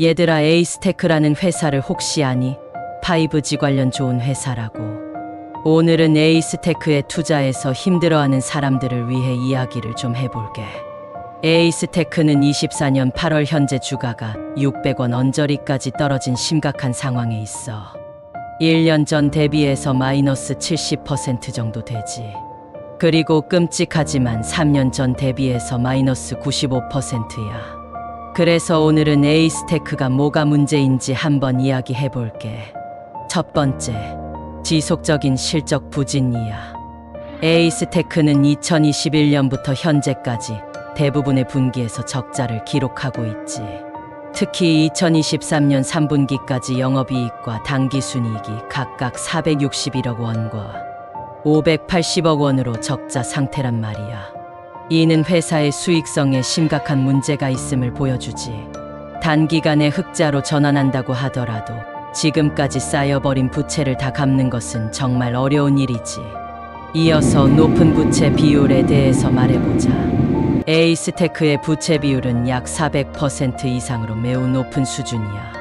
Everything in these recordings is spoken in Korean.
얘들아, 에이스테크라는 회사를 혹시 아니? 5G 관련 좋은 회사라고. 오늘은 에이스테크에 투자해서 힘들어하는 사람들을 위해 이야기를 좀 해볼게. 에이스테크는 24년 8월 현재 주가가 600원 언저리까지 떨어진 심각한 상황에 있어. 1년 전 대비해서 마이너스 70% 정도 되지. 그리고 끔찍하지만 3년 전 대비해서 마이너스 95%야. 그래서 오늘은 에이스테크가 뭐가 문제인지 한번 이야기해볼게. 첫 번째, 지속적인 실적 부진이야. 에이스테크는 2021년부터 현재까지 대부분의 분기에서 적자를 기록하고 있지. 특히 2023년 3분기까지 영업이익과 당기순이익이 각각 461억 원과 580억 원으로 적자 상태란 말이야. 이는 회사의 수익성에 심각한 문제가 있음을 보여주지. 단기간에 흑자로 전환한다고 하더라도 지금까지 쌓여버린 부채를 다 갚는 것은 정말 어려운 일이지. 이어서 높은 부채 비율에 대해서 말해보자. 에이스테크의 부채 비율은 약 400% 이상으로 매우 높은 수준이야.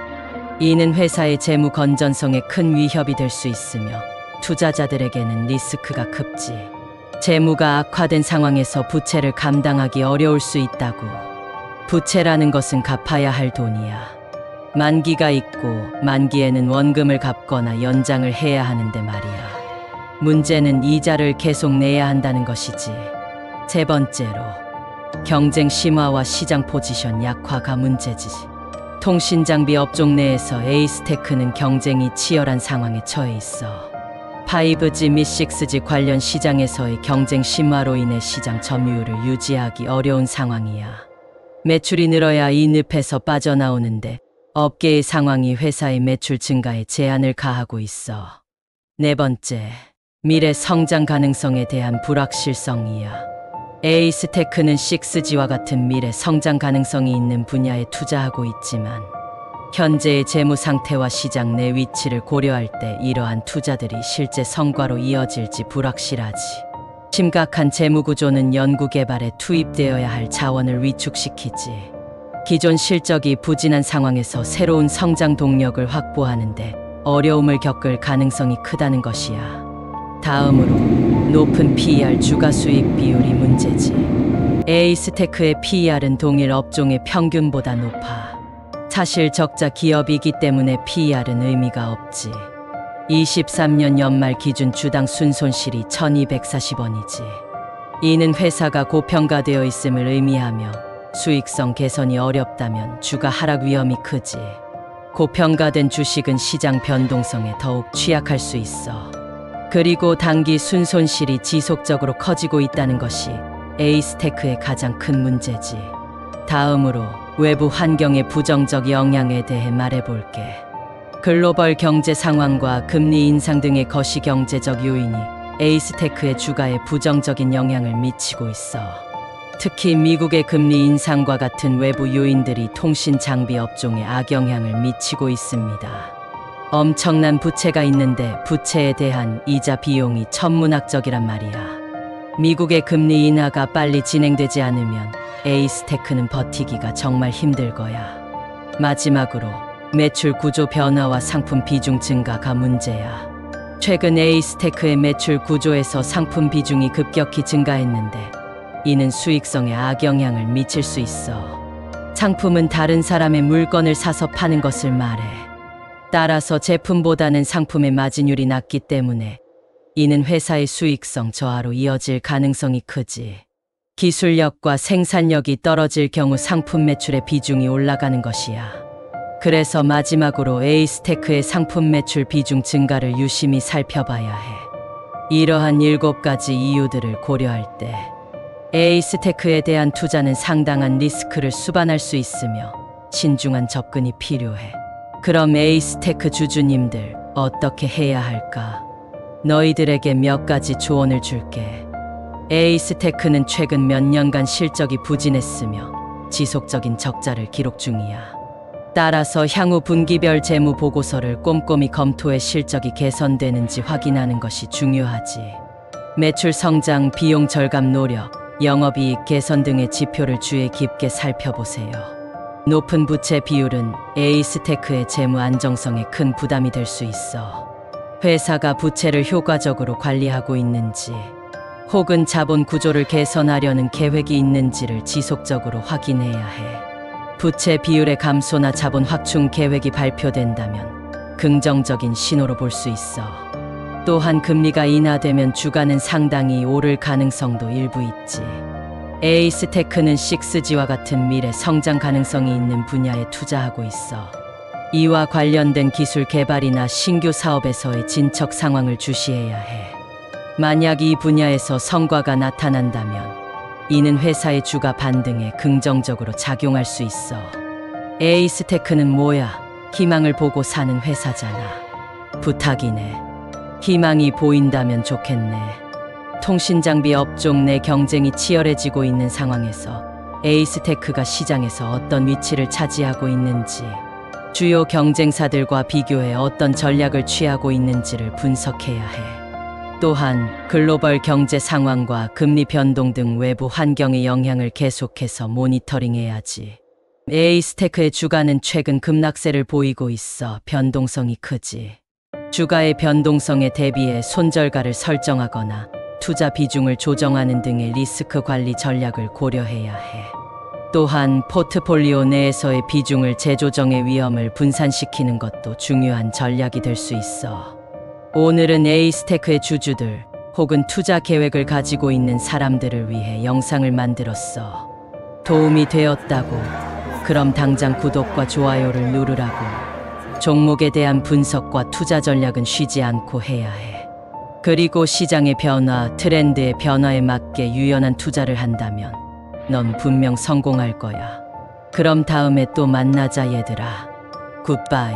이는 회사의 재무 건전성에 큰 위협이 될 수 있으며 투자자들에게는 리스크가 크지. 재무가 악화된 상황에서 부채를 감당하기 어려울 수 있다고. 부채라는 것은 갚아야 할 돈이야. 만기가 있고 만기에는 원금을 갚거나 연장을 해야 하는데 말이야. 문제는 이자를 계속 내야 한다는 것이지. 세 번째로, 경쟁 심화와 시장 포지션 약화가 문제지. 통신장비 업종 내에서 에이스테크는 경쟁이 치열한 상황에 처해 있어. 5G 및 6G 관련 시장에서의 경쟁 심화로 인해 시장 점유율을 유지하기 어려운 상황이야. 매출이 늘어야 이 늪에서 빠져나오는데 업계의 상황이 회사의 매출 증가에 제한을 가하고 있어. 네 번째, 미래 성장 가능성에 대한 불확실성이야. 에이스테크는 6G와 같은 미래 성장 가능성이 있는 분야에 투자하고 있지만 현재의 재무 상태와 시장 내 위치를 고려할 때 이러한 투자들이 실제 성과로 이어질지 불확실하지. 심각한 재무 구조는 연구개발에 투입되어야 할 자원을 위축시키지. 기존 실적이 부진한 상황에서 새로운 성장 동력을 확보하는데 어려움을 겪을 가능성이 크다는 것이야. 다음으로, 높은 PER 주가 수익 비율이 문제지. 에이스테크의 PER은 동일 업종의 평균보다 높아. 사실 적자 기업이기 때문에 PER은 의미가 없지. 23년 연말 기준 주당 순손실이 1240원이지. 이는 회사가 고평가되어 있음을 의미하며 수익성 개선이 어렵다면 주가 하락 위험이 크지. 고평가된 주식은 시장 변동성에 더욱 취약할 수 있어. 그리고 단기 순손실이 지속적으로 커지고 있다는 것이 에이스테크의 가장 큰 문제지. 다음으로, 외부 환경의 부정적 영향에 대해 말해볼게. 글로벌 경제 상황과 금리 인상 등의 거시경제적 요인이 에이스테크의 주가에 부정적인 영향을 미치고 있어. 특히 미국의 금리 인상과 같은 외부 요인들이 통신 장비 업종에 악영향을 미치고 있습니다. 엄청난 부채가 있는데 부채에 대한 이자 비용이 천문학적이란 말이야. 미국의 금리 인하가 빨리 진행되지 않으면 에이스테크는 버티기가 정말 힘들 거야. 마지막으로, 매출 구조 변화와 상품 비중 증가가 문제야. 최근 에이스테크의 매출 구조에서 상품 비중이 급격히 증가했는데 이는 수익성에 악영향을 미칠 수 있어. 상품은 다른 사람의 물건을 사서 파는 것을 말해. 따라서 제품보다는 상품의 마진율이 낮기 때문에 이는 회사의 수익성 저하로 이어질 가능성이 크지. 기술력과 생산력이 떨어질 경우 상품 매출의 비중이 올라가는 것이야. 그래서 마지막으로 에이스테크의 상품 매출 비중 증가를 유심히 살펴봐야 해. 이러한 7가지 이유들을 고려할 때 에이스테크에 대한 투자는 상당한 리스크를 수반할 수 있으며 신중한 접근이 필요해. 그럼 에이스테크 주주님들, 어떻게 해야 할까? 너희들에게 몇 가지 조언을 줄게. 에이스테크는 최근 몇 년간 실적이 부진했으며 지속적인 적자를 기록 중이야. 따라서 향후 분기별 재무 보고서를 꼼꼼히 검토해 실적이 개선되는지 확인하는 것이 중요하지. 매출 성장, 비용 절감 노력, 영업이익 개선 등의 지표를 주의 깊게 살펴보세요. 높은 부채 비율은 에이스테크의 재무 안정성에 큰 부담이 될 수 있어. 회사가 부채를 효과적으로 관리하고 있는지, 혹은 자본 구조를 개선하려는 계획이 있는지를 지속적으로 확인해야 해. 부채 비율의 감소나 자본 확충 계획이 발표된다면 긍정적인 신호로 볼 수 있어. 또한 금리가 인하되면 주가는 상당히 오를 가능성도 일부 있지. 에이스테크는 6G와 같은 미래 성장 가능성이 있는 분야에 투자하고 있어. 이와 관련된 기술 개발이나 신규 사업에서의 진척 상황을 주시해야 해. 만약 이 분야에서 성과가 나타난다면 이는 회사의 주가 반등에 긍정적으로 작용할 수 있어. 에이스테크는 뭐야? 희망을 보고 사는 회사잖아. 부탁이네. 희망이 보인다면 좋겠네. 통신장비 업종 내 경쟁이 치열해지고 있는 상황에서 에이스테크가 시장에서 어떤 위치를 차지하고 있는지, 주요 경쟁사들과 비교해 어떤 전략을 취하고 있는지를 분석해야 해. 또한 글로벌 경제 상황과 금리 변동 등 외부 환경의 영향을 계속해서 모니터링해야지. 에이스테크의 주가는 최근 급락세를 보이고 있어 변동성이 크지. 주가의 변동성에 대비해 손절가를 설정하거나 투자 비중을 조정하는 등의 리스크 관리 전략을 고려해야 해. 또한 포트폴리오 내에서의 비중을 재조정의 위험을 분산시키는 것도 중요한 전략이 될 수 있어. 오늘은 에이스테크의 주주들 혹은 투자 계획을 가지고 있는 사람들을 위해 영상을 만들었어. 도움이 되었다고? 그럼 당장 구독과 좋아요를 누르라고. 종목에 대한 분석과 투자 전략은 쉬지 않고 해야 해. 그리고 시장의 변화, 트렌드의 변화에 맞게 유연한 투자를 한다면 넌 분명 성공할 거야. 그럼 다음에 또 만나자 얘들아. 굿바이.